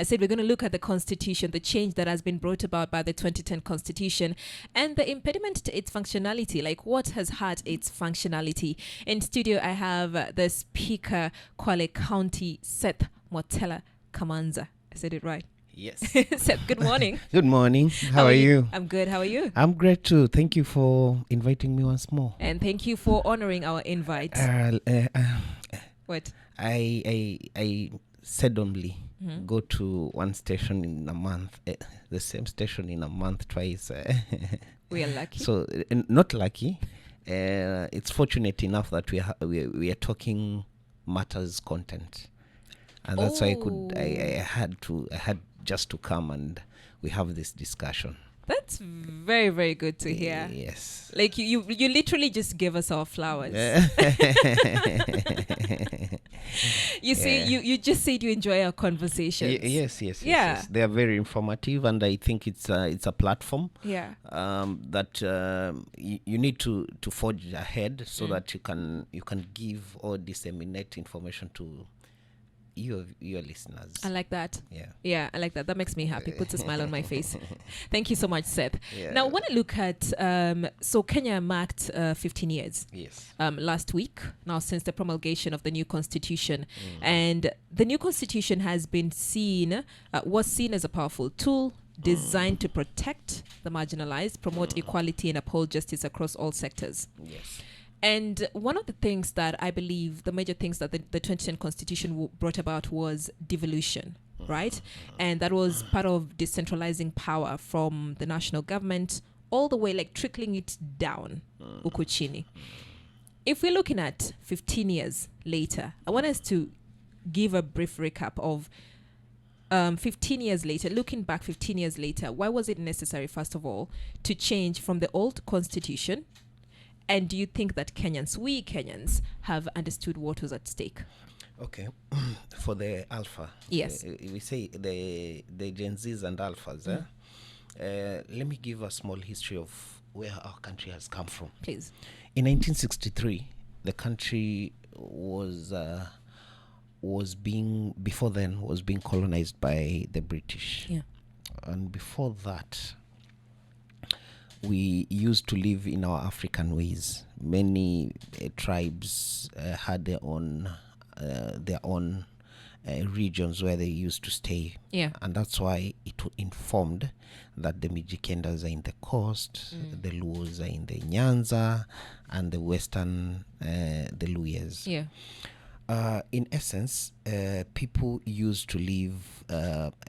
I said we're going to look at the Constitution, the change that has been brought about by the 2010 Constitution, and the impediment to its functionality, like what has had its functionality. In studio, I have the Speaker, Kwale County, Seth Mwatela Kamanza. I said it right. Yes. Seth, good morning. Good morning. How are you? I'm good. How are you? I'm great too. Thank you for inviting me once more. And thank you for honoring our invite. What? I seldomly go to one station in a month, the same station in a month twice. We are lucky. So not lucky. It's fortunate enough that we are talking matters content, and that's why I had just to come and we have this discussion. That's very, very good to hear. Yes. Like you literally just gave us our flowers. You see, you just said you enjoy our conversations. Yes. Yeah. They are very informative, and I think it's a platform. Yeah. That you need to forge ahead so that you can give or disseminate information to your listeners. I like that. Yeah, I like that. That makes me happy. Puts a smile on my face. Thank you so much, Seth. Yeah. Now, when I look at so Kenya marked 15 years. Yes. Last week, now since the promulgation of the new constitution, and the new constitution has been was seen as a powerful tool designed to protect the marginalized, promote equality, and uphold justice across all sectors. Yes. And one of the things that I believe, the major things that the 2010 Constitution brought about was devolution, right? And that was part of decentralizing power from the national government all the way, like trickling it down, uko chini. If we're looking at 15 years later, I want us to give a brief recap of 15 years later, looking back 15 years later, why was it necessary, first of all, to change from the old Constitution? And do you think that we Kenyans, have understood what was at stake? Okay. For the alpha. Yes. We say the Gen Zs and alphas. Let me give a small history of where our country has come from. Please. In 1963, the country was being colonized by the British. Yeah. And before that, we used to live in our African ways. Many tribes had their own regions where they used to stay. Yeah. And that's why it informed that the Mijikendas are in the coast, the Luos are in the Nyanza, and the western, the Luyas. Yeah. In essence, people used to live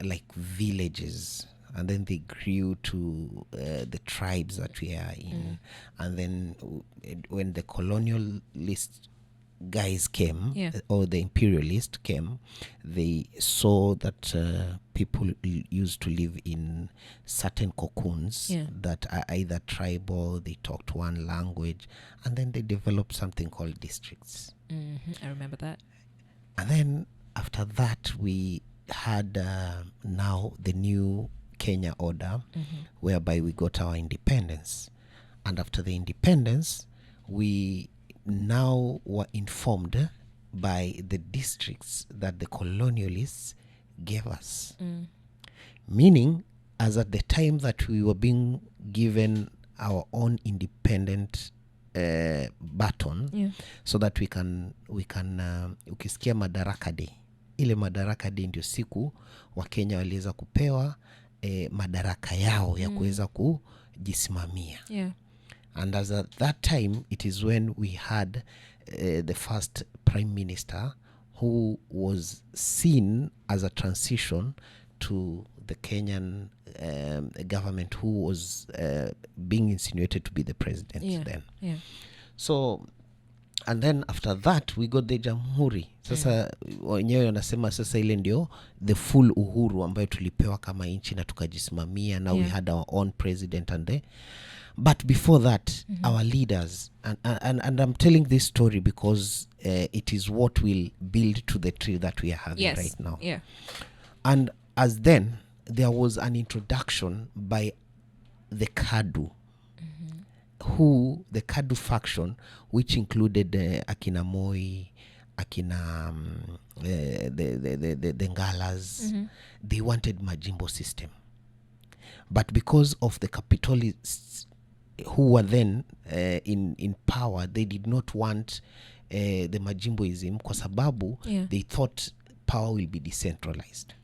like villages, and then they grew to the tribes that we are in. And then when the colonialist guys came, or the imperialist came, they saw that people used to live in certain cocoons that are either tribal, they talked one language, and then they developed something called districts. I remember that. And then after that, we had now the new Kenya order, whereby we got our independence. And after the independence, we now were informed by the districts that the colonialists gave us. Meaning, as at the time that we were being given our own independent baton, so that we can ukisikia Madaraka Day, ile Madaraka Day ndio siku wa Kenya waliweza kupewa madaraka yao ya kuweza kujisimamia. And as at that time, it is when we had the first prime minister who was seen as a transition to the Kenyan government, who was being insinuated to be the president then. So, and then after that we got the Jamhuri. Sasa wenyewe wanasema sasa ile ndio the full uhuru ambayo tulipewa kama nchi na tukajisimamia. Now we had our own president but before that, our leaders, and I'm telling this story because it is what will build to the tree that we are having right now. And as then, there was an introduction by the Kadu, the Kadu faction, which included Akina Moi akina the Ngalas, they wanted majimbo system. But because of the capitalists who were then in power, they did not want the majimboism kwa sababu they thought power will be decentralized.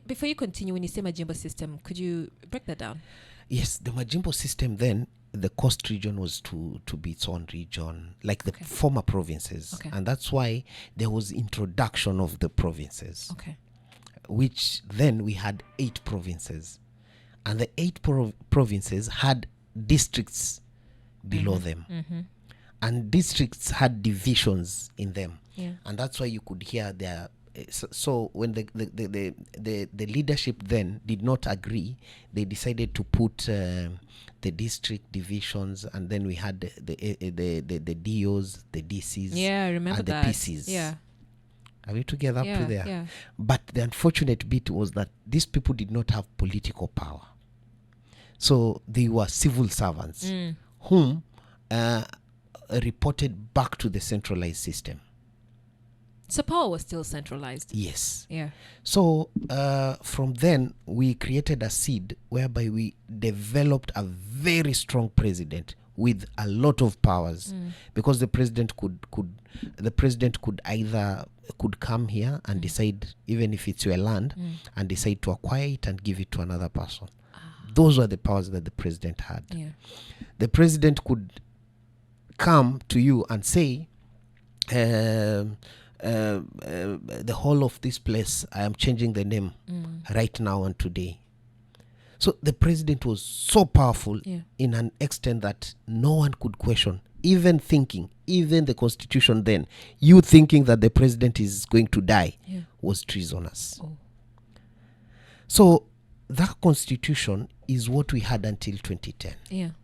Before you continue, when you say majimbo system, could you break that down? Yes, the majimbo system then, the coast region was to be its own region, like the former provinces. And that's why there was introduction of the provinces, which then we had 8 provinces. And the 8 provinces had districts below them. And districts had divisions in them. And that's why you could hear their... So when the leadership then did not agree, they decided to put the district divisions, and then we had the DOs, the DCs, I remember and the that. PCs. Are we together up to there? Yeah. But the unfortunate bit was that these people did not have political power. So they were civil servants whom reported back to the centralized system. So power was still centralized. Yes. Yeah. So from then we created a seed whereby we developed a very strong president with a lot of powers, because the president could come here and decide, even if it's your land, and decide to acquire it and give it to another person. Those were the powers that the president had. The president could come to you and say, the whole of this place, I am changing the name right now and today. So the president was so powerful in an extent that no one could question, even the constitution then, you thinking that the president is going to die was treasonous. So that constitution is what we had until 2010.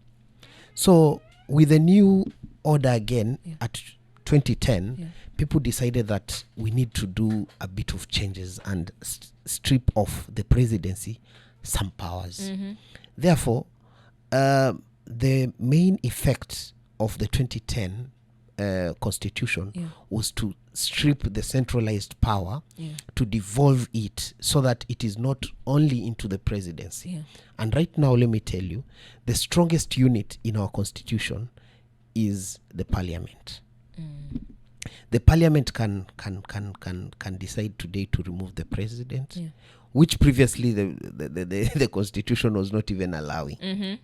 So with the new order again at 2010, people decided that we need to do a bit of changes and strip off the presidency some powers. Therefore, the main effect of the 2010 constitution was to strip the centralized power, to devolve it so that it is not only into the presidency. And right now, let me tell you, the strongest unit in our constitution is the parliament. The parliament can decide today to remove the president, which previously the constitution was not even allowing.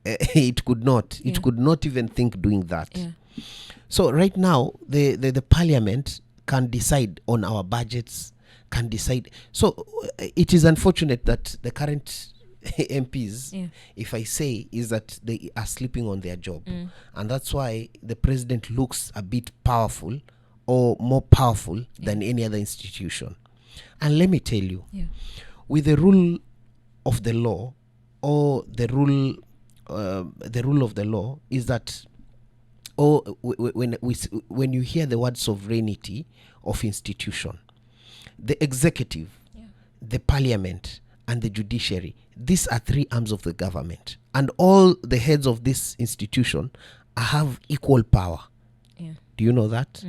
It could not. It could not even think doing that. So right now, the parliament can decide on our budgets, can decide. So it is unfortunate that the current MPs, if I say, is that they are sleeping on their job. And that's why the president looks a bit powerful or more powerful than any other institution. And let me tell you, with the rule of the law, or the rule of the law is that, when you hear the word sovereignty of institution, the executive, the parliament, and the judiciary, these are 3 arms of the government, and all the heads of this institution have equal power. Do you know that?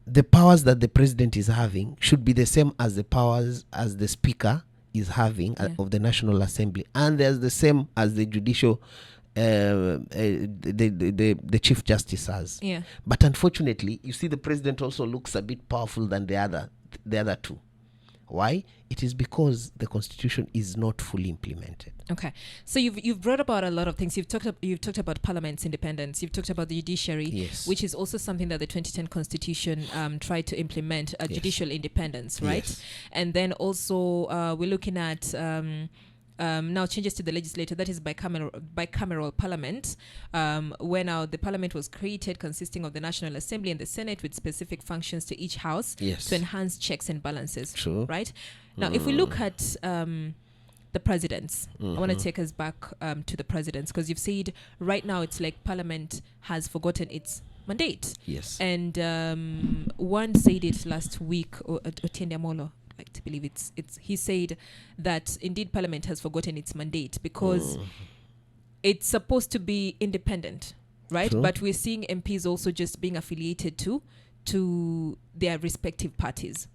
The powers that the president is having should be the same as the powers as the speaker is having of the National Assembly, and there's the same as the judicial the Chief Justice has. But unfortunately, you see, the president also looks a bit powerful than the other 2. Why? It is because the constitution is not fully implemented. Okay, so you've brought about a lot of things. You've talked about parliament's independence. You've talked about the judiciary, which is also something that the 2010 constitution tried to implement, judicial independence, right? And then also we're looking at now changes to the legislature, that is bicameral parliament, where now the parliament was created consisting of the National Assembly and the Senate with specific functions to each house to enhance checks and balances. Right? Now, if we look at the presidents, I want to take us back to the presidents, because you've said right now it's like parliament has forgotten its mandate. And one said it last week, Otiende Amolo, like to believe it's he said that indeed parliament has forgotten its mandate because it's supposed to be independent, right? But we're seeing MPs also just being affiliated to to their respective parties.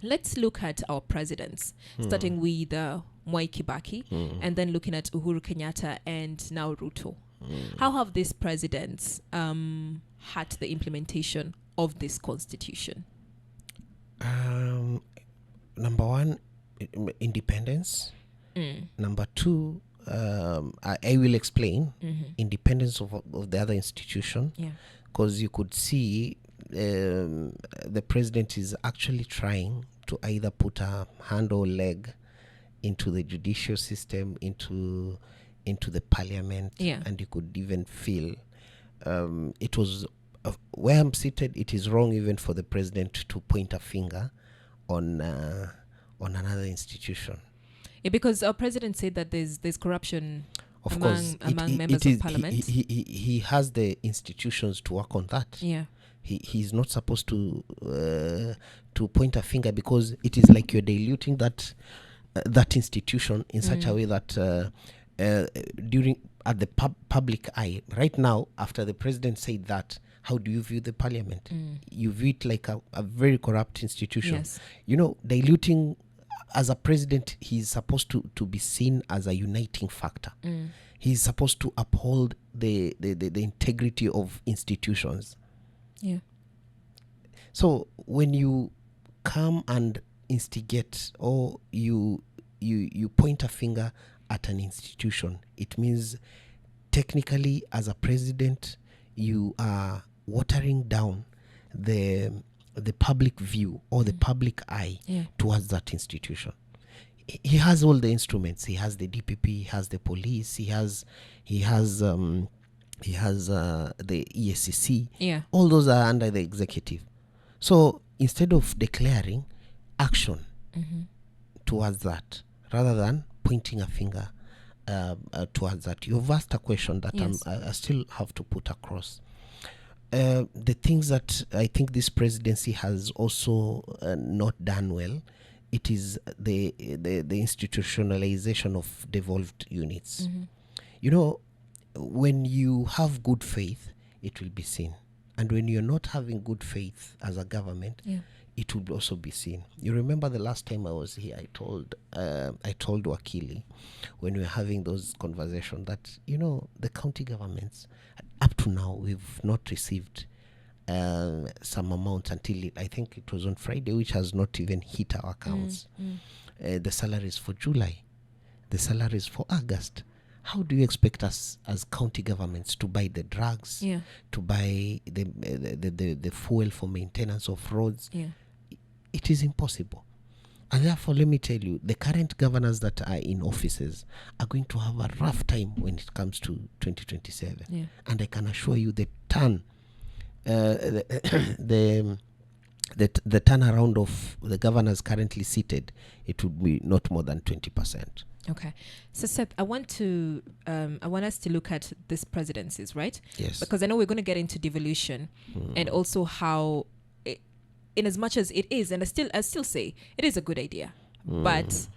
Let's look at our presidents, starting with Mwai Kibaki, and then looking at Uhuru Kenyatta and now Ruto. How have these presidents had the implementation of this constitution? Number one, independence. Number two, I will explain independence of the other institution, because you could see the president is actually trying to either put a hand or leg into the judicial system, into the parliament, and you could even feel it was where I'm seated. It is wrong even for the president to point a finger on another institution. Yeah, because our president said that there's corruption among members of parliament. He has the institutions to work on that. Yeah. He's not supposed to point a finger, because it is like you're diluting that institution in such a way that at the public eye right now, after the president said that, how do you view the parliament? You view it like a very corrupt institution. Yes. Diluting. As a president, he's supposed to be seen as a uniting factor. He's supposed to uphold the integrity of institutions. Yeah. So when you come and instigate, or you point a finger at an institution, it means technically, as a president, you are watering down the public view or the public eye towards that institution. He has all the instruments. He has the DPP. He has the police. He has the EACC. Yeah. All those are under the executive. So instead of declaring action towards that, rather than pointing a finger towards that, you've asked a question that I still have to put across. The things that I think this presidency has also not done well, it is the institutionalization of devolved units. When you have good faith, it will be seen, and when you're not having good faith as a government, it will also be seen. You remember the last time I was here, I told Wakili, when we were having those conversations, that the county governments, up to now, we've not received some amount until I think it was on Friday, which has not even hit our accounts. The salaries for July, the salaries for August. How do you expect us as county governments to buy the drugs, to buy the fuel for maintenance of roads? It is impossible. And therefore, let me tell you, the current governors that are in offices are going to have a rough time when it comes to 2027. And I can assure you the turnaround of the governors currently seated, it would be not more than 20%. Okay. So Seth, I want us to look at these presidencies, right? Yes. Because I know we're going to get into devolution and also how, in as much as it is, and I still say it is a good idea, but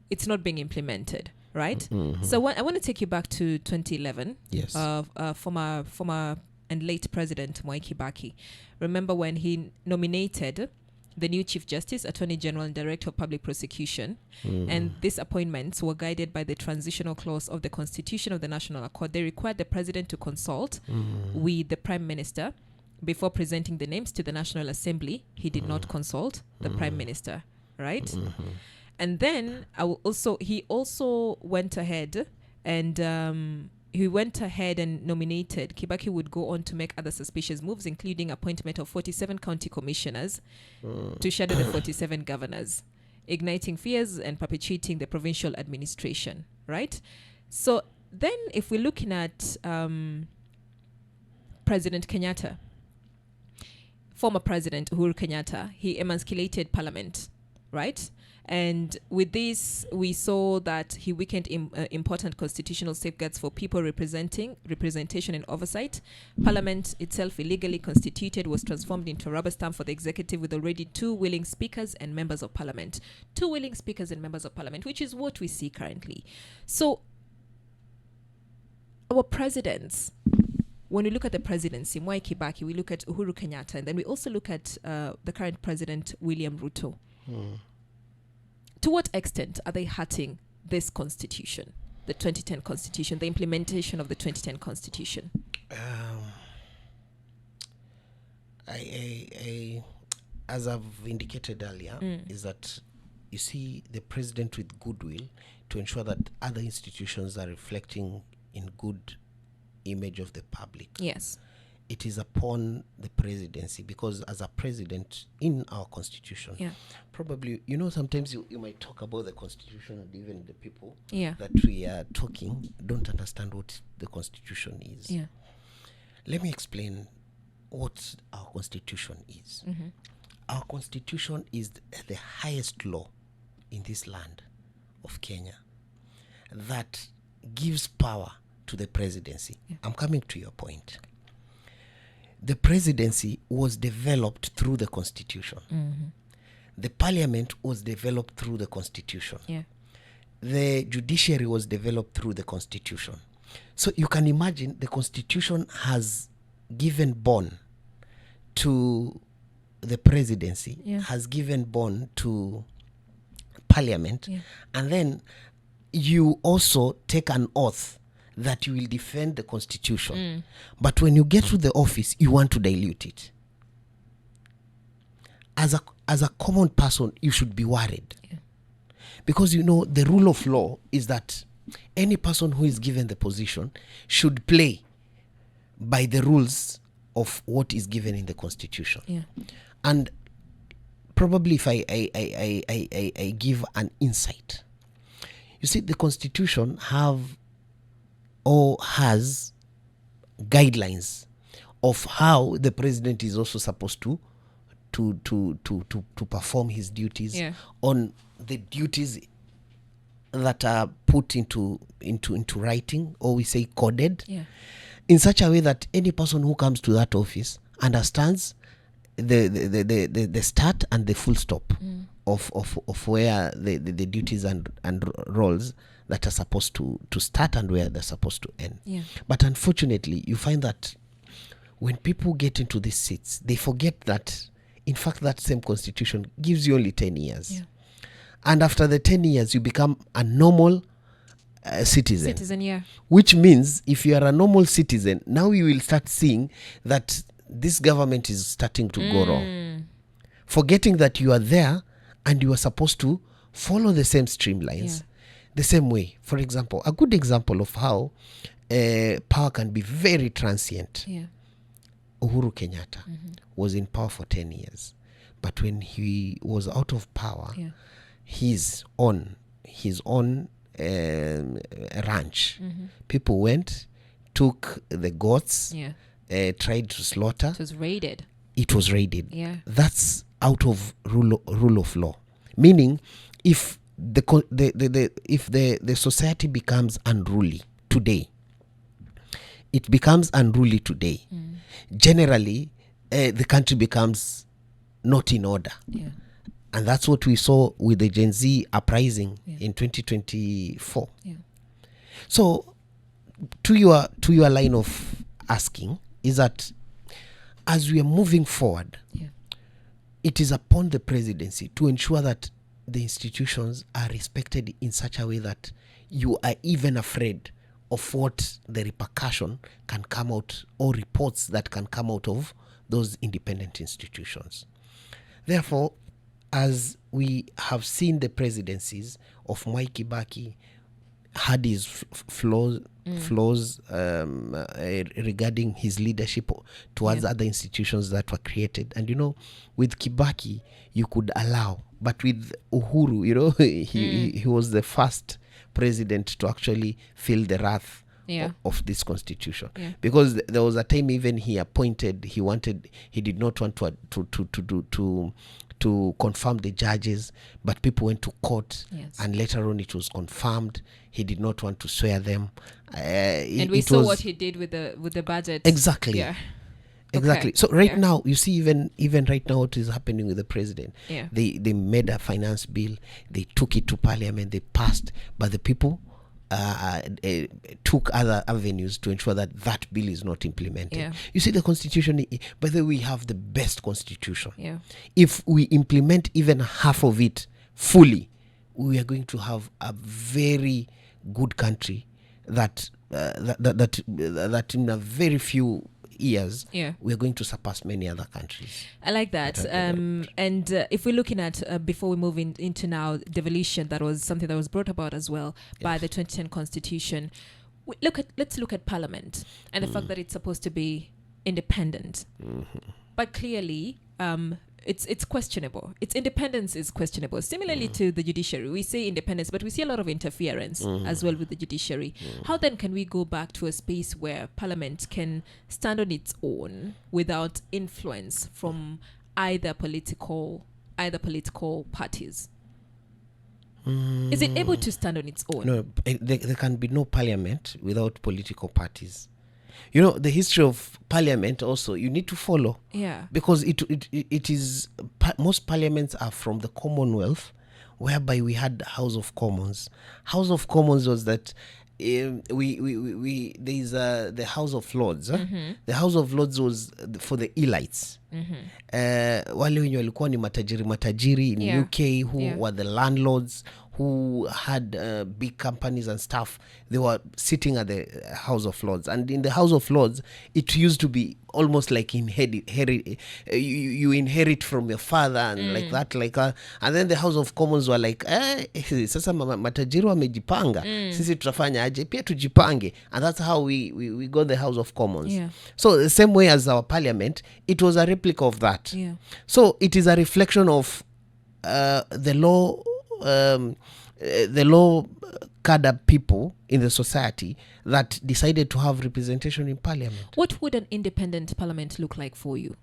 it's not being implemented, right? So I want to take you back to 2011. Yes. Former and late President Mwai Kibaki. Remember when he nominated the new Chief Justice, Attorney General, and Director of Public Prosecution, and these appointments were guided by the transitional clause of the Constitution of the National Accord. They required the President to consult with the Prime Minister before presenting the names to the National Assembly. He did not consult the Prime Minister, right? And then he also went ahead and nominated. Kibaki would go on to make other suspicious moves, including appointment of 47 county commissioners to shadow the 47 governors, igniting fears and perpetuating the provincial administration, right? So then if we're looking at President Kenyatta, former President Uhuru Kenyatta, he emasculated Parliament, right? And with this, we saw that he weakened important constitutional safeguards for people representation and oversight. Parliament itself, illegally constituted, was transformed into a rubber stamp for the executive with already 2 willing speakers and members of Parliament. 2 willing speakers and members of Parliament, which is what we see currently. So our presidents, when we look at the presidency, Mwai Kibaki, we look at Uhuru Kenyatta, and then we also look at the current president, William Ruto. To what extent are they hurting this constitution, the 2010 constitution, the implementation of the 2010 constitution? As I've indicated earlier, is that you see the president with goodwill to ensure that other institutions are reflecting in good image of the public. Yes. It is upon the presidency, because as a president in our constitution, probably, sometimes you might talk about the constitution, and even the people that we are talking don't understand what the constitution is. Yeah. Let me explain what our constitution is. Our constitution is the highest law in this land of Kenya that gives power to the presidency. I'm coming to your point. The presidency was developed through the constitution. The parliament was developed through the constitution. The judiciary was developed through the constitution. So you can imagine the constitution has given born to the presidency, has given born to parliament, and then you also take an oath that you will defend the constitution. But when you get to the office, you want to dilute it. As a common person, you should be worried. Because the rule of law is that any person who is given the position should play by the rules of what is given in the constitution. And probably if I give an insight, you see, the constitution has guidelines of how the president is also supposed to perform his duties on the duties that are put into writing, or we say coded, in such a way that any person who comes to that office understands the start and the full stop of where the duties and roles that are supposed to start and where they're supposed to end. But unfortunately, you find that when people get into these seats, they forget that, in fact, that same constitution gives you only 10 years. And after the 10 years, you become a normal citizen. Which means if you are a normal citizen, now you will start seeing that this government is starting to go wrong. Forgetting that you are there and you are supposed to follow the same streamlines. The same way. For example, a good example of how power can be very transient. Uhuru Kenyatta was in power for 10 years. But when he was out of power, his own ranch, people went, took the goats, tried to slaughter. It was raided. That's out of rule of law. Meaning, if the society becomes unruly today, it becomes unruly today. Generally, the country becomes not in order. And that's what we saw with the Gen Z uprising in 2024. So, to your line of asking, is that as we are moving forward, it is upon the presidency to ensure that the institutions are respected in such a way that you are even afraid of what the repercussion can come out, or reports that can come out of those independent institutions. Therefore, as we have seen the presidencies of Mwai Kibaki had his flaws regarding his leadership towards other institutions that were created. And, with Kibaki, you could allow. But with Uhuru, he was the first president to actually feel the wrath of this constitution. Because there was a time even he did not want to confirm the judges, but people went to court, and later on it was confirmed. He did not want to swear them, and we saw what he did with the budget. Exactly. Exactly. So now, you see, even right now, what is happening with the president? They made a finance bill, they took it to parliament, they passed, but the people took other avenues to ensure that that bill is not implemented. Yeah. You see, the constitution, by the way, we have the best constitution. Yeah. If we implement even half of it fully, we are going to have a very good country that in a very few years, we are going to surpass many other countries. I like that. And if we're looking at, before we move into now, devolution, that was something that was brought about as well by the 2010 Constitution. Let's look at Parliament and the fact that it's supposed to be independent. But clearly, it's questionable. Its independence is questionable. Similarly to the judiciary, we say independence, but we see a lot of interference as well with the judiciary. How then can we go back to a space where Parliament can stand on its own without influence from either political parties? Is it able to stand on its own? No, there can be no Parliament without political parties. You know, the history of Parliament also, you need to follow. Yeah. Because it is, most parliaments are from the Commonwealth, whereby we had the House of Commons. House of Commons was that there's the House of Lords. The House of Lords was for the elites. Wale wenye walikuwa ni matajiri in UK who were the landlords, who had big companies and stuff. They were sitting at the House of Lords, and in the House of Lords, it used to be almost like you inherit from your father and like that, and then the House of Commons were like, sasa matajiri wamejipanga, sisi tutafanya aje pia tujipange, and that's how we got the House of Commons. So the same way as our Parliament, it was a replica of that. So it is a reflection of the law cadre people in the society that decided to have representation in Parliament. What would an independent Parliament look like for you?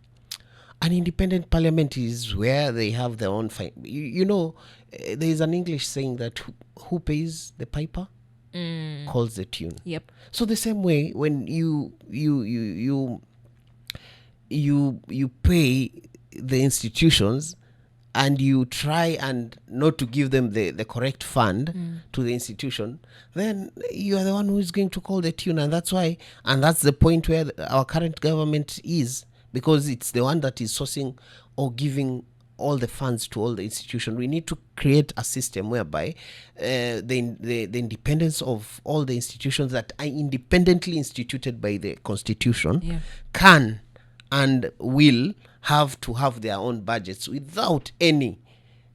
An independent Parliament is where they have their own you know, there is an English saying that who pays the piper calls the tune. Yep. So the same way, when you pay the institutions and you try and not to give them the correct fund to the institution, then you are the one who is going to call the tune. And that's why, and that's the point where our current government is, because it's the one that is sourcing or giving all the funds to all the institutions. We need to create a system whereby the independence of all the institutions that are independently instituted by the Constitution can and will have to have their own budgets without any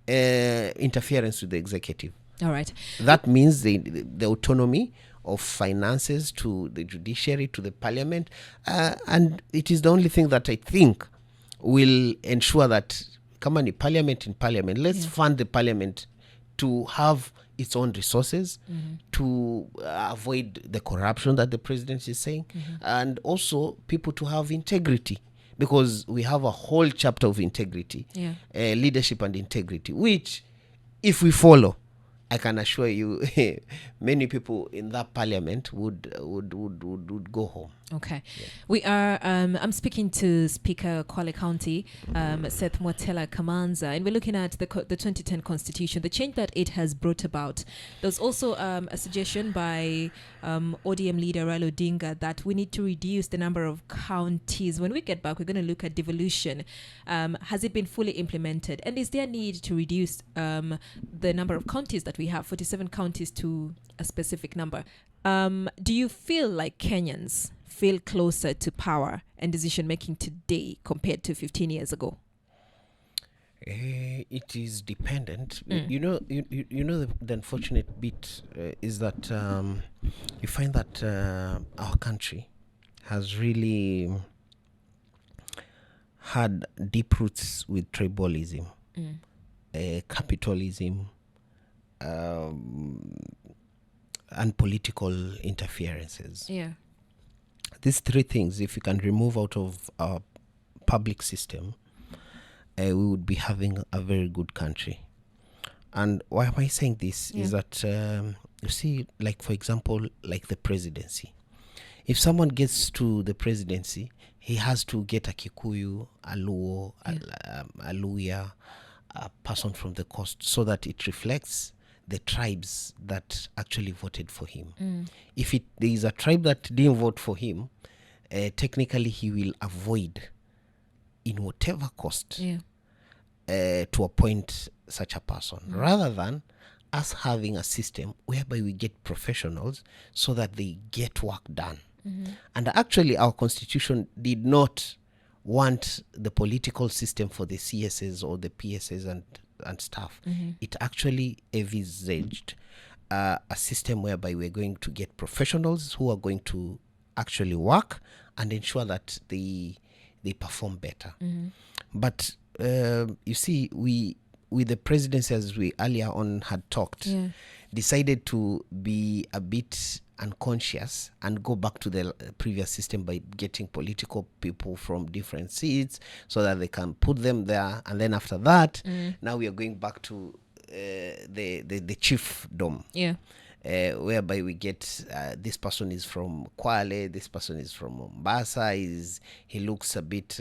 interference with the executive. All right. That means the autonomy of finances to the judiciary, to the Parliament, and it is the only thing that I think will ensure that, come on, Parliament in Parliament, let's fund the Parliament to have its own resources, to avoid the corruption that the president is saying, and also people to have integrity, because we have a whole chapter of integrity, leadership and integrity, which if we follow, I can assure you many people in that Parliament would go home. Okay. We are, I'm speaking to Speaker Kwale County, Seth Mwatela Kamanza, and we're looking at the 2010 Constitution, the change that it has brought about. There's also a suggestion by ODM leader Raila Odinga that we need to reduce the number of counties. When we get back, we're going to look at devolution. Has it been fully implemented? And is there a need to reduce the number of counties that we have, 47 counties, to a specific number? Do you feel like Kenyans feel closer to power and decision making today compared to 15 years ago? It is dependent. You know the unfortunate bit is that you find that our country has really had deep roots with tribalism, capitalism, and political interferences. These three things, if we can remove out of our public system, we would be having a very good country. And why am I saying this? Is that, you see, like, for example, like the presidency. If someone gets to the presidency, he has to get a Kikuyu, a Luo, a Luya, a person from the coast, so that it reflects the tribes that actually voted for him. If there is a tribe that didn't vote for him, technically he will avoid, in whatever cost, to appoint such a person, rather than us having a system whereby we get professionals so that they get work done. And actually, our constitution did not want the political system for the CSs or the PSs and stuff. It actually envisaged a system whereby we're going to get professionals who are going to actually work and ensure that they perform better. But you see, we, with the presidency, as we earlier on had talked, decided to be a bit unconscious and go back to the previous system by getting political people from different seats so that they can put them there. And then after that, now we are going back to the chiefdom. Whereby we get this person is from Kwale, this person is from Mombasa, he looks a bit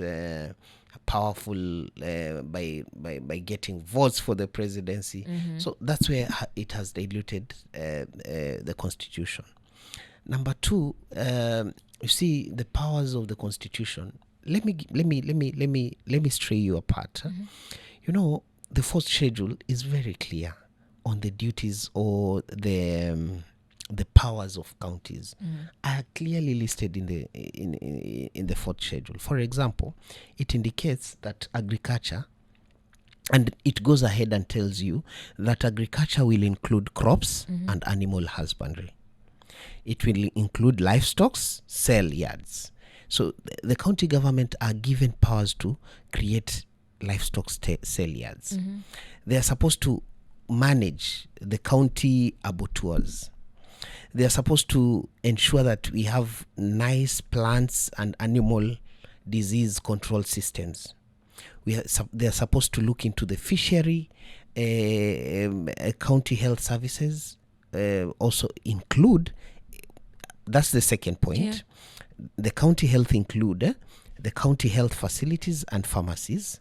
powerful by getting votes for the presidency. So that's where it has diluted the constitution. Number two, you see the powers of the constitution. Let me stray you apart. You know, the fourth schedule is very clear on the duties or the powers of counties are clearly listed in the fourth schedule. For example, it indicates that agriculture, and it goes ahead and tells you that agriculture will include crops and animal husbandry. It will include livestock, sale yards. So the county government are given powers to create livestock sale yards. They are supposed to manage the county abattoirs. They are supposed to ensure that we have nice plants and animal disease control systems. They are supposed to look into the fishery, county health services, also include. That's the second point. The county health include the county health facilities and pharmacies,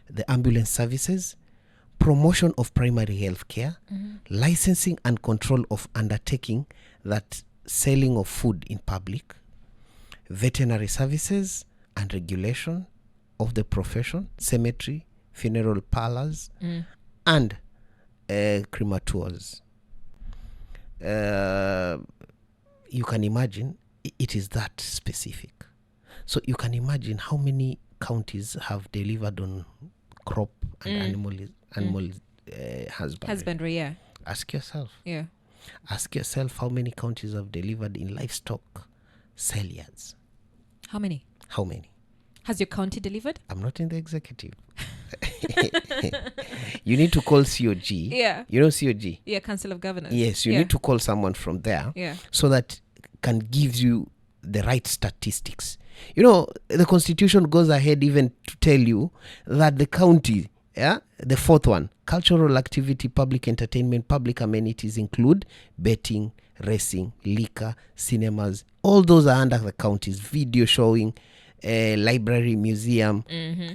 the ambulance services, promotion of primary health care, licensing and control of undertaking that selling of food in public, veterinary services and regulation of the profession, cemetery, funeral parlors, and crematories. You can imagine it is that specific. So you can imagine how many counties have delivered on crop and animal husbandry. Ask yourself. Ask yourself how many counties have delivered in livestock sale yards. How many? Has your county delivered? I'm not in the executive. You need to call COG. You know COG? Council of Governors. Yes, you need to call someone from there so that can give you the right statistics. You know, the constitution goes ahead even to tell you that the county, the fourth one, cultural activity, public entertainment, public amenities include betting, racing, liquor, cinemas. All those are under the counties. Video showing, library, museum.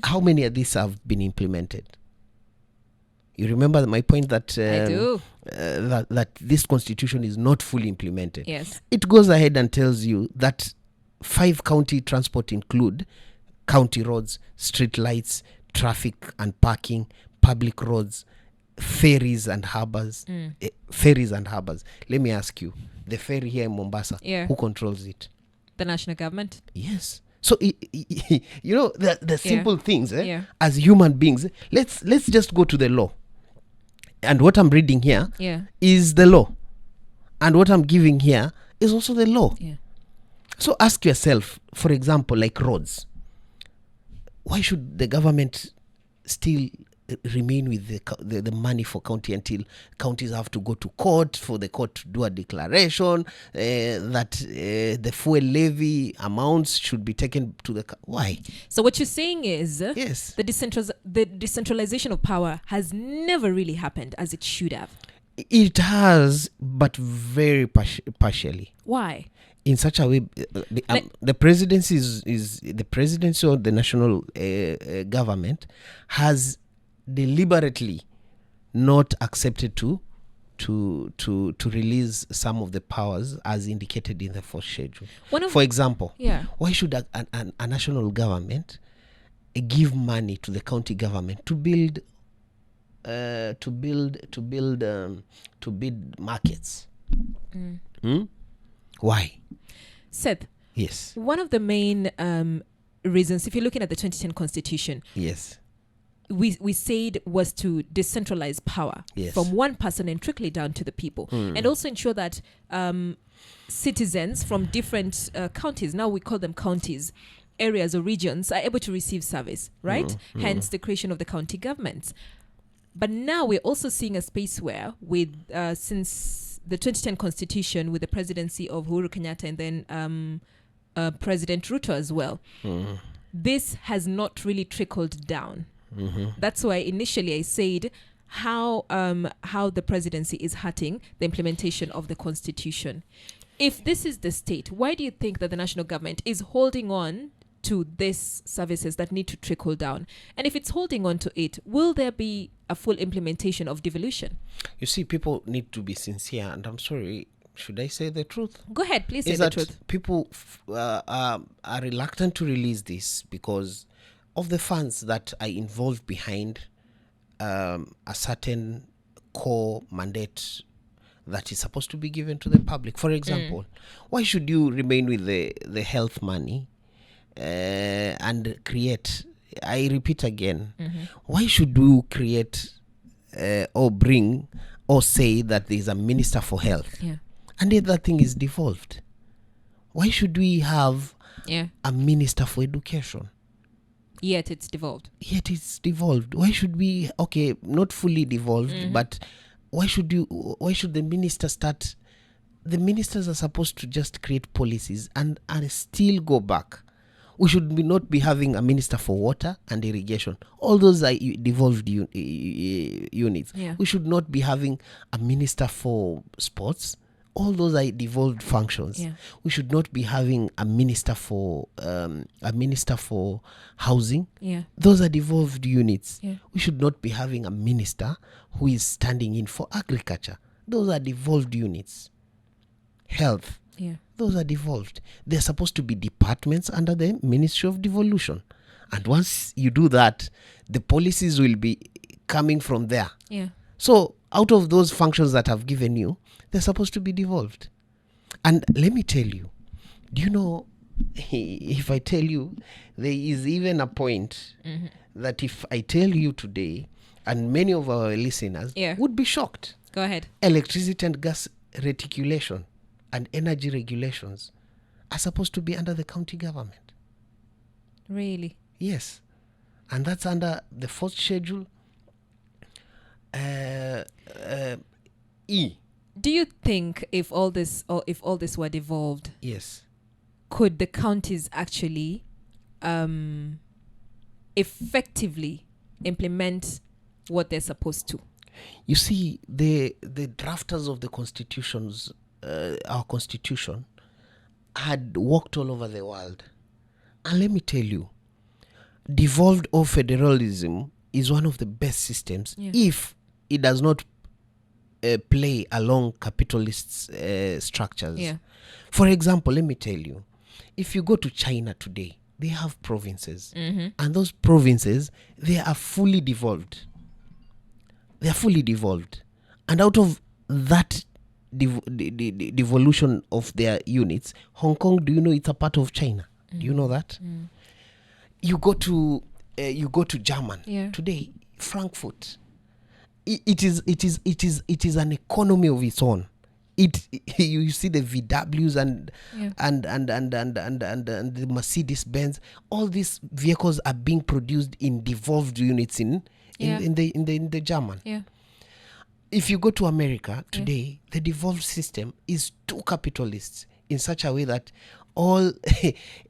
How many of these have been implemented? You remember my point that I do. That this constitution is not fully implemented. Yes. It goes ahead and tells you that 5 county transport include county roads, street lights, traffic and parking, public roads, ferries and harbors. Ferries and harbors. Let me ask you, the ferry here in Mombasa, who controls it? The national government. Yes. So you know the simple things as human beings. Let's just go to the law. And what I'm reading here is the law. And what I'm giving here is also the law. So ask yourself, for example, like roads. Why should the government still remain with the money for county until counties have to go to court for the court to do a declaration that the fuel levy amounts should be taken to the... Why? So what you're saying is the decentralization of power has never really happened as it should have. It has, but very partially. Why? In such a way, the presidency is the presidency of the national government has deliberately not accepted to to release some of the powers as indicated in the fourth schedule. For example, why should a national government give money to the county government to build markets? Why? Seth, yes, one of the main reasons, if you're looking at the 2010 constitution, yes, we said was to decentralize power from one person and trickle it down to the people, and also ensure that citizens from different counties, now we call them counties, areas or regions, are able to receive service, right? Hence the creation of the county governments. But now we're also seeing a space where, with since the 2010 constitution, with the presidency of Uhuru Kenyatta and then President Ruto as well, this has not really trickled down. That's why initially I said how the presidency is hurting the implementation of the constitution. If this is the state, why do you think that the national government is holding on to these services that need to trickle down? And if it's holding on to it, will there be a full implementation of devolution? You see, people need to be sincere, and I'm sorry, should I say the truth? Go ahead, please say the truth. People are reluctant to release this because of the funds that are involved behind a certain core mandate that is supposed to be given to the public. For example, why should you remain with the health money and create, I repeat again, why should you create or bring or say that there is a minister for health and the other thing is devolved? Why should we have a minister for education? Yet it's devolved. Why should we, okay, not fully devolved, but why should the minister start? The ministers are supposed to just create policies and still go back. We should not be having a minister for water and irrigation. All those are devolved units. We should not be having a minister for sports. All those are devolved functions. We should not be having a minister for housing. Those are devolved units. We should not be having a minister who is standing in for agriculture. Those are devolved units. Health. Those are devolved. They're supposed to be departments under the Ministry of Devolution. And once you do that, the policies will be coming from there. So out of those functions that I've given you, they're supposed to be devolved. And let me tell you, do you know, if I tell you, there is even a point that if I tell you today, and many of our listeners would be shocked. Go ahead. Electricity and gas reticulation and energy regulations are supposed to be under the county government. Really? Yes. And that's under the fourth schedule, E. Do you think if all this were devolved, could the counties actually effectively implement what they're supposed to? You see, the drafters of the constitutions, our constitution, had walked all over the world. And let me tell you, devolved or federalism is one of the best systems if it does not play along capitalist structures. For example, let me tell you, if you go to China today, they have provinces. And those provinces, they are fully devolved. They are fully devolved. And out of that devolution of their units, Hong Kong, do you know it's a part of China? Do you know that? You go to German today, Frankfurt. It is an economy of its own. You see the VWs and the Mercedes Benz. All these vehicles are being produced in devolved units in the German. If you go to America today, the devolved system is too capitalist in such a way that all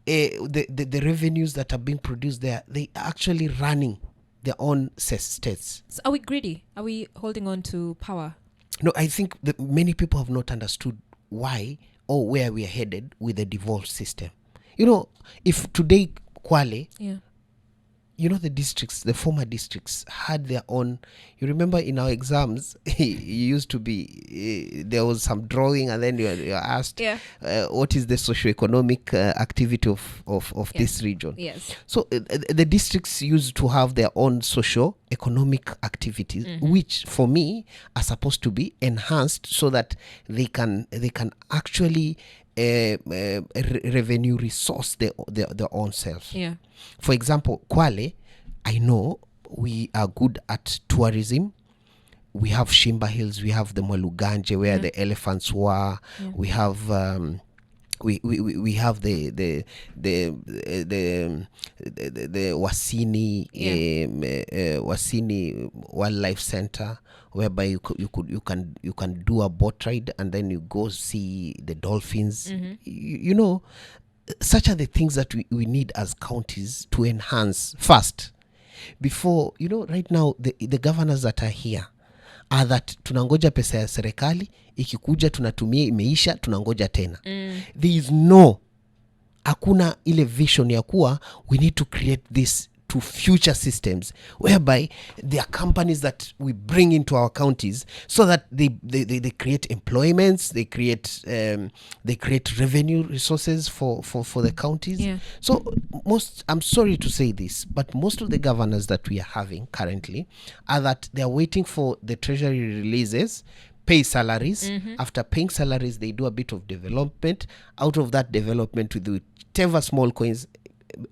the revenues that are being produced there, they are actually running their own states. So are we greedy? Are we holding on to power? No, I think that many people have not understood why or where we are headed with the devolved system. You know, if today Kwale the districts, the former districts had their own. You remember in our exams, you used to be, there was some drawing, and then you're asked, what is the socioeconomic activity of this region? Yes. So the districts used to have their own socio-economic activities, which for me are supposed to be enhanced so that they can actually revenue resource their own self. Yeah. For example, Kwale, I know we are good at tourism. We have Shimba Hills, we have the Mwaluganje where the elephants were. We have we have the Wasini Wasini Wildlife Center, whereby you can do a boat ride and then you go see the dolphins. Such are the things that we need as counties to enhance first before. Right now the governors that are here are that tunangoja pesa ya serikali ikikuja tunatumia imeisha tunangoja tena. There is hakuna ile vision ya kuwa we need to create this to future systems whereby there are companies that we bring into our counties so that they create employments, they create revenue resources for the counties. So I'm sorry to say this, but most of the governors that we are having currently are that they are waiting for the treasury releases, pay salaries. After paying salaries, they do a bit of development. Out of that development, with whatever small coins,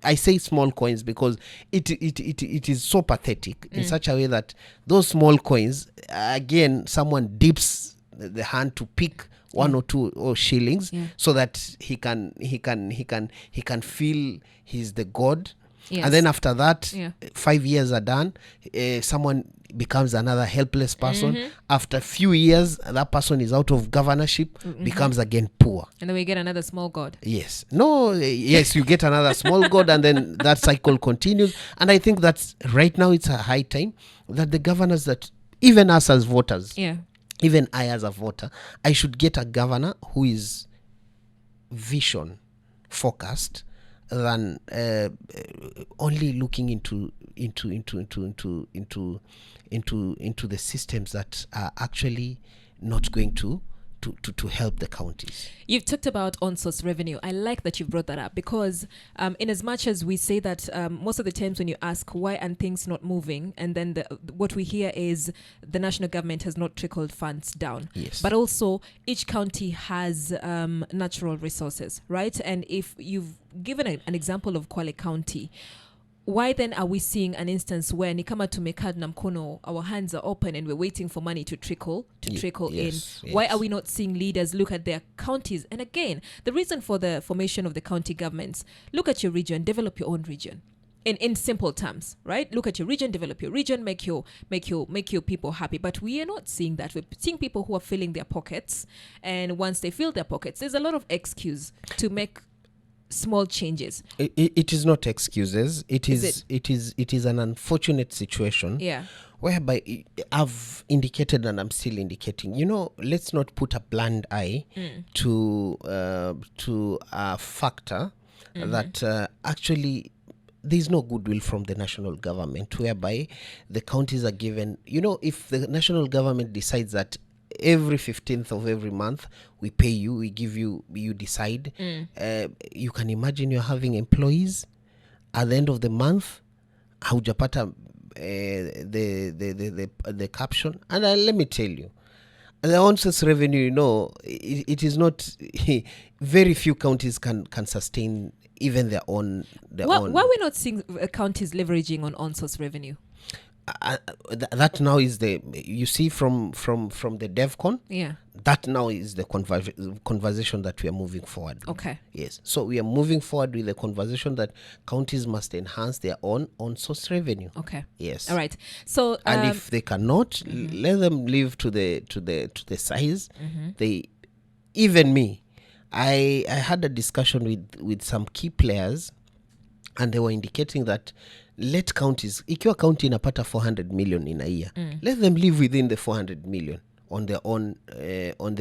I say small coins because it is so pathetic in such a way that those small coins, again, someone dips the hand to pick one or two or shillings so that he can feel he's the god. And then after that, 5 years are done, someone becomes another helpless person. After a few years, that person is out of governorship, becomes again poor. And then we get another small god. Yes. You get another small god, and then that cycle continues. And I think that's right now it's a high time that the governors, that even us as voters, even I as a voter, I should get a governor who is vision focused than only looking into the systems that are actually not going to help the counties. You've talked about on-source revenue. I like that you brought that up because in as much as we say that most of the times when you ask why aren't things not moving, and then what we hear is the national government has not trickled funds down. Yes. But also each county has natural resources, right? And if you've given an example of Kwale County, why then are we seeing an instance where ni kama tumekad na mkono, our hands are open and we're waiting for money to trickle in? Why are we not seeing leaders look at their counties? And again, the reason for the formation of the county governments, look at your region, develop your own region. In simple terms, right? Look at your region, develop your region, make your people happy. But we are not seeing that. We're seeing people who are filling their pockets, and once they fill their pockets, there's a lot of excuse to make small changes. It is not excuses. It is an unfortunate situation. Whereby I've indicated and I'm still indicating. Let's not put a blind eye to a factor that actually there's no goodwill from the national government, whereby the counties are given. If the national government decides that every 15th of every month we pay you, we give you, you decide. You can imagine you're having employees at the end of the month, haujapata the caption. And let me tell you, the on-source revenue, it is not very few counties can sustain even their own. Why are we not seeing counties leveraging on-source revenue? That now is you see from the DevCon. That now is the conversation that we are moving forward. Okay. Yes. So we are moving forward with the conversation that counties must enhance their own on-source revenue. Okay. Yes. All right. So and if they cannot, let them live to the size. They, even me, I had a discussion with some key players, and they were indicating that let counties, ikiwa county inapata 400 million in a year, let them live within the 400 million on their own on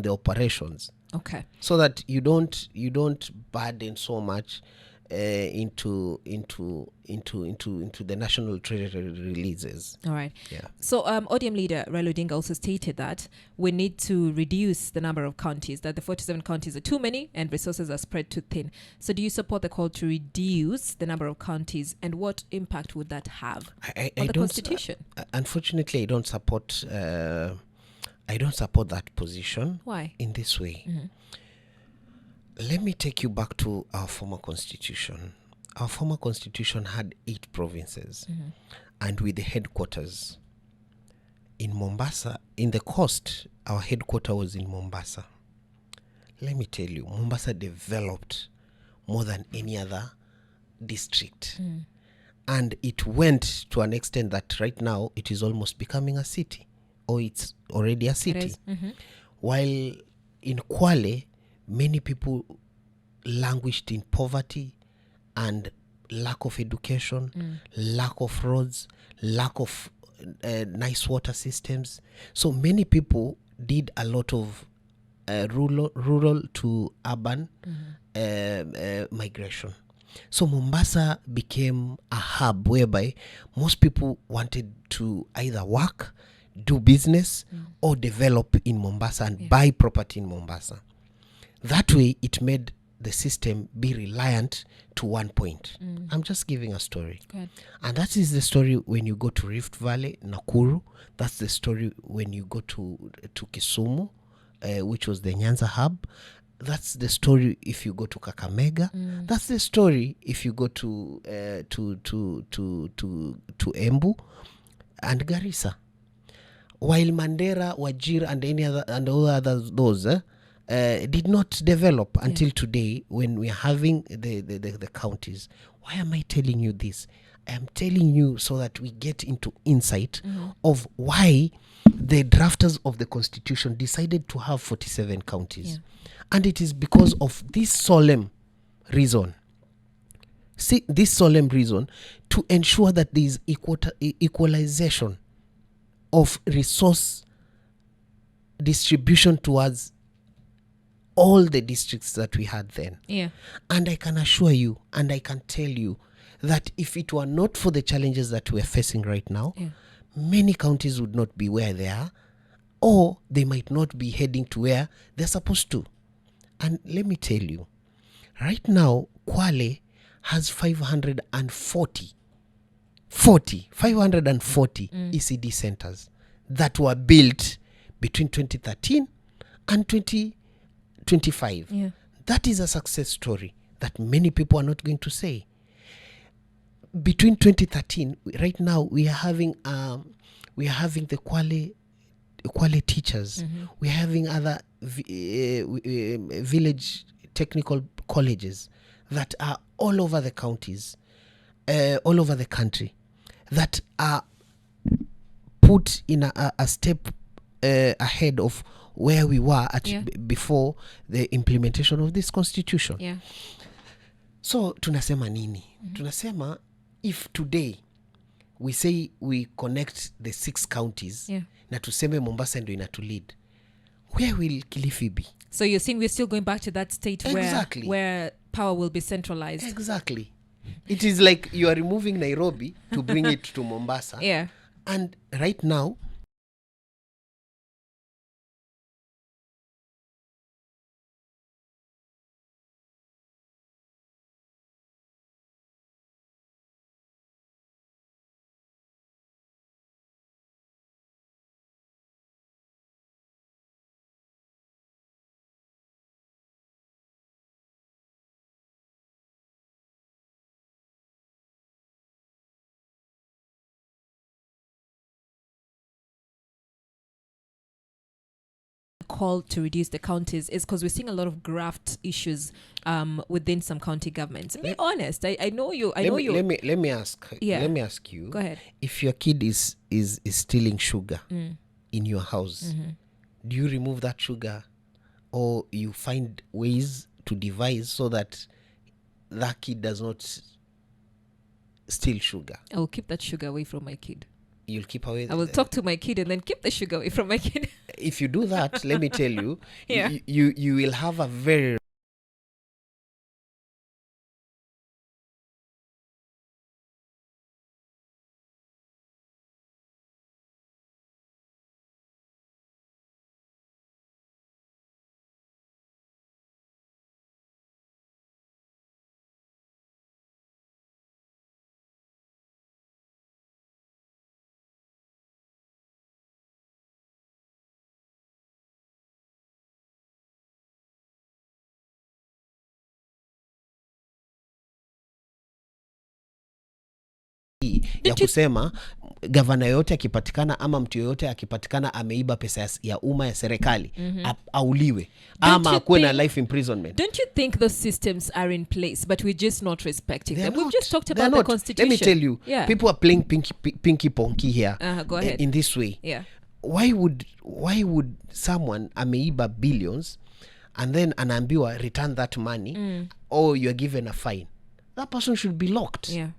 their operations. Okay. So that you don't burden so much into the national treasury releases. All right. Yeah. So ODM leader Raila Odinga also stated that we need to reduce the number of counties, that the 47 counties are too many and resources are spread too thin. So do you support the call to reduce the number of counties, and what impact would that have on the constitution? Unfortunately, I don't support that position. Why? In this way. Let me take you back to our former constitution. Our former constitution had 8 provinces, and with the headquarters in Mombasa. In the coast, our headquarter was in Mombasa. Let me tell you, Mombasa developed more than any other district. And it went to an extent that right now it is almost becoming a city, or it's already a city. While in Kwale, many people languished in poverty and lack of education, lack of roads, lack of nice water systems. So many people did a lot of rural to urban migration. So Mombasa became a hub whereby most people wanted to either work, do business, or develop in Mombasa and buy property in Mombasa. That way, it made the system be reliant to one point. I'm just giving a story. And that is the story when you go to Rift Valley, Nakuru. That's the story when you go to Kisumu, which was the Nyanza hub. That's the story if you go to Kakamega. That's the story if you go to Embu and Garissa. While Mandera, Wajir, and any other and all others, those did not develop until today when we are having the counties. Why am I telling you this? I am telling you so that we get into insight of why the drafters of the constitution decided to have 47 counties. And it is because of this solemn reason. See, this solemn reason to ensure that there is equalization of resource distribution towards all the districts that we had then. And I can assure you, and I can tell you, that if it were not for the challenges that we're facing right now, many counties would not be where they are, or they might not be heading to where they're supposed to. And let me tell you, right now, Kwale has 540 ECD centers that were built between 2013 and 2025. That is a success story that many people are not going to say. Between 2013, right now we are having the Kwale teachers. We are having other village technical colleges that are all over the counties, all over the country, that are put in a step ahead of where we were at before the implementation of this constitution. So tunasema nini? Tunasema if today we say we connect the 6 counties, na tuseme Mombasa ndio inatulead, where will Kilifi be? So you're saying we're still going back to that state where power will be centralized? Exactly. It is like you are removing Nairobi to bring it to Mombasa. And right now, call to reduce the counties is because we're seeing a lot of graft issues within some county governments. Be honest, I know you. Let me ask you. Go ahead. If your kid is stealing sugar in your house, do you remove that sugar, or you find ways to devise so that that kid does not steal sugar? I will keep that sugar away from my kid. You'll keep away. I will talk to my kid and then keep the sugar away from my kid. If you do that, let me tell you, you will have a very ya kusema gavana yote akipatikana ama mtu yoyote akipatikana ameiba pesa ya umma ya serikali auliwe ama akuwe na life imprisonment. Don't you think those systems are in place but we're just not respecting them? We've just talked about the constitution. Let me tell you, people are playing pinky ponky here. Go ahead. In this way. Yeah. Why would someone ameiba billions and then anaambiwa return that money or you're given a fine? That person should be locked. Yeah.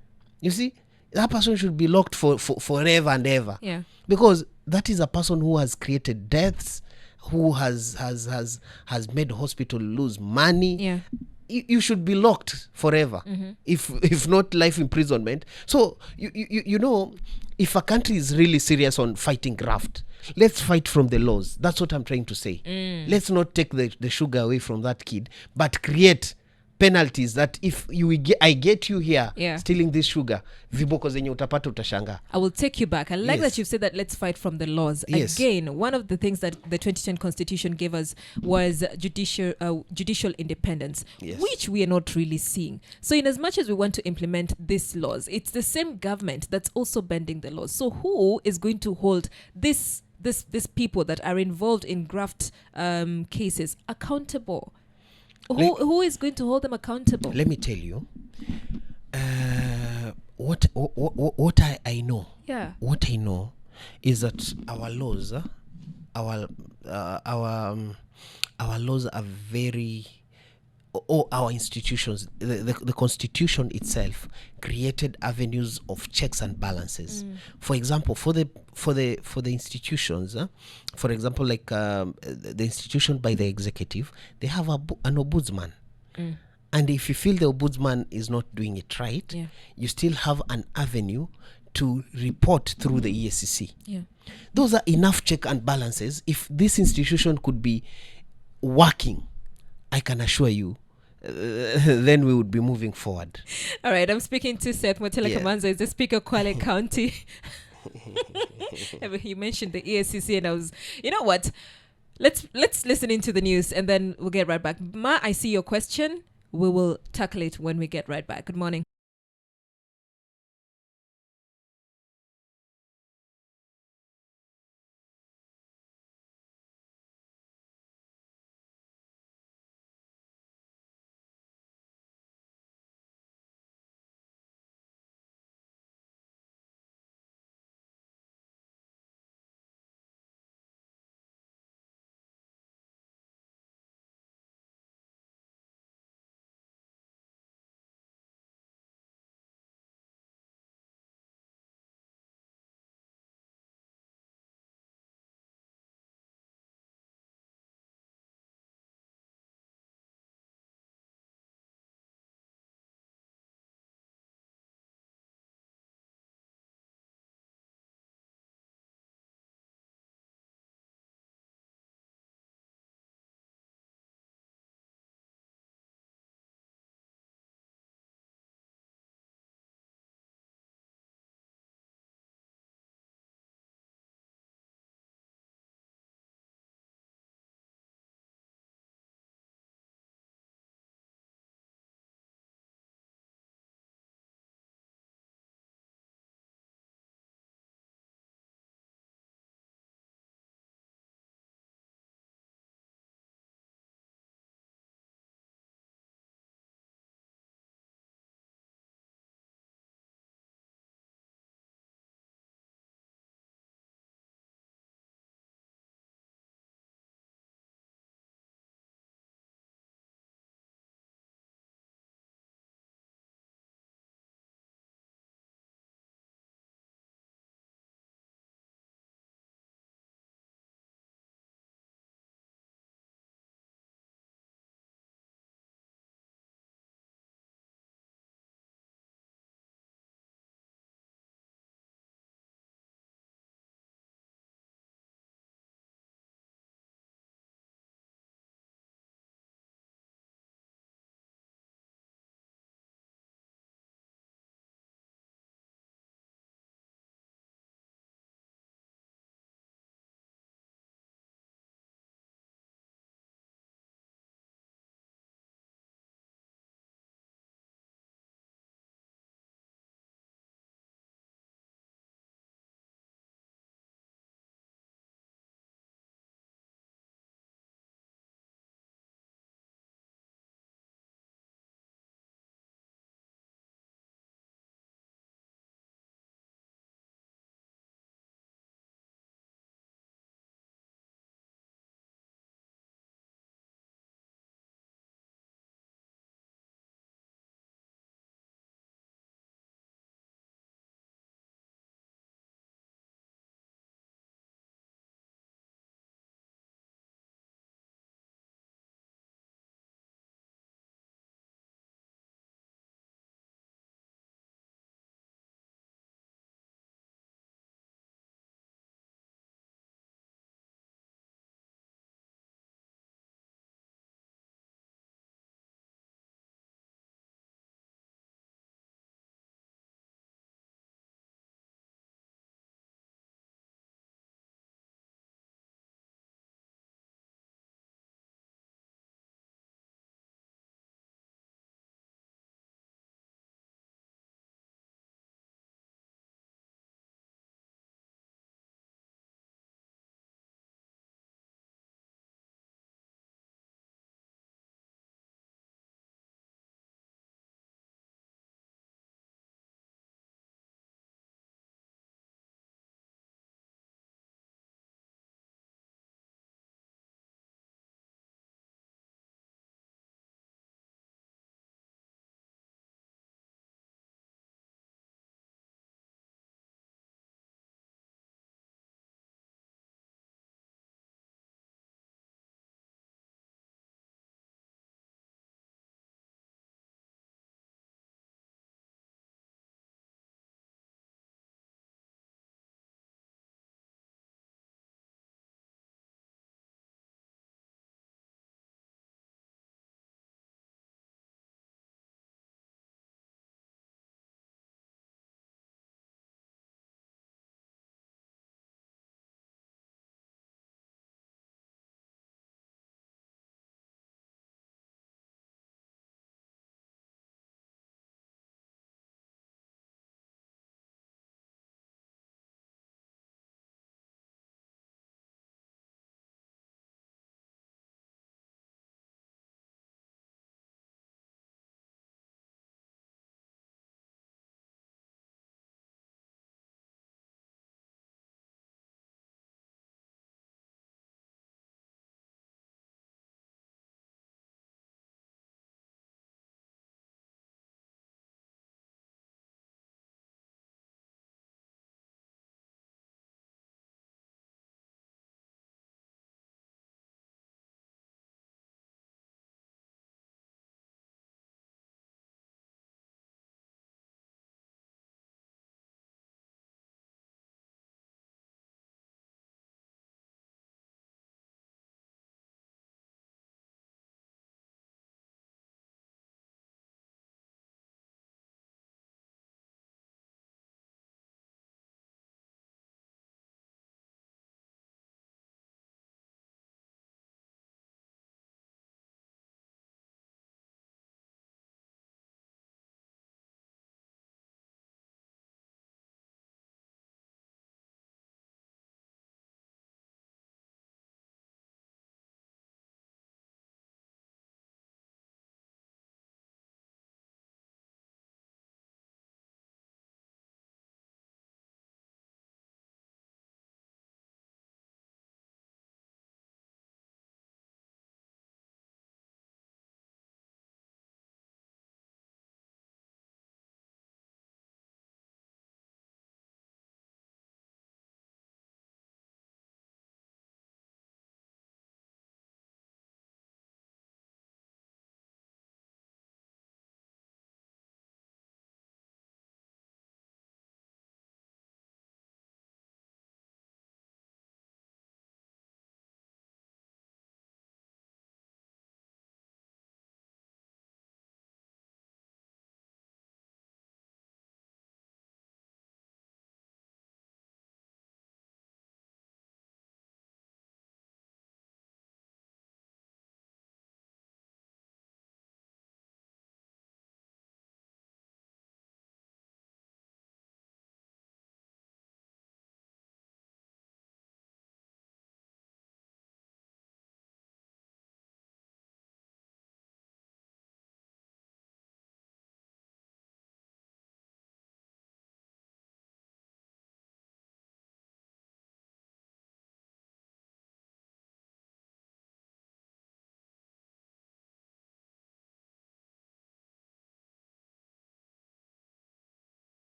You see, that person should be locked for forever and ever. Yeah. Because that is a person who has created deaths, who has made hospital lose money. Yeah. You should be locked forever, if not life imprisonment. So you know, if a country is really serious on fighting graft, let's fight from the laws. That's what I'm trying to say. Let's not take the sugar away from that kid, but create penalties that if I get you here stealing this sugar, viboko zenye utapata utashanga. I will take you back. I like that you've said that let's fight from the laws. Yes. Again, one of the things that the 2010 constitution gave us was judicial independence, which we are not really seeing. So in as much as we want to implement these laws, it's the same government that's also bending the laws. So who is going to hold these people that are involved in graft cases accountable? Who is going to hold them accountable? Let me tell you, what I know. Yeah. What I know is that our laws, our laws are very, our institutions, the constitution itself created avenues of checks and balances. For example, for the institutions, for example, like the institution by the executive, they have an ombudsman. And if you feel the ombudsman is not doing it right, you still have an avenue to report through the EACC. Those are enough check and balances. If this institution could be working, I can assure you, then we would be moving forward. All right, I'm speaking to Seth Mwatela. Kamanza is the Speaker of Kwale County. He mentioned the EACC and I was, you know what? Let's listen into the news and then we'll get right back. Ma, I see your question. We will tackle it when we get right back. Good morning.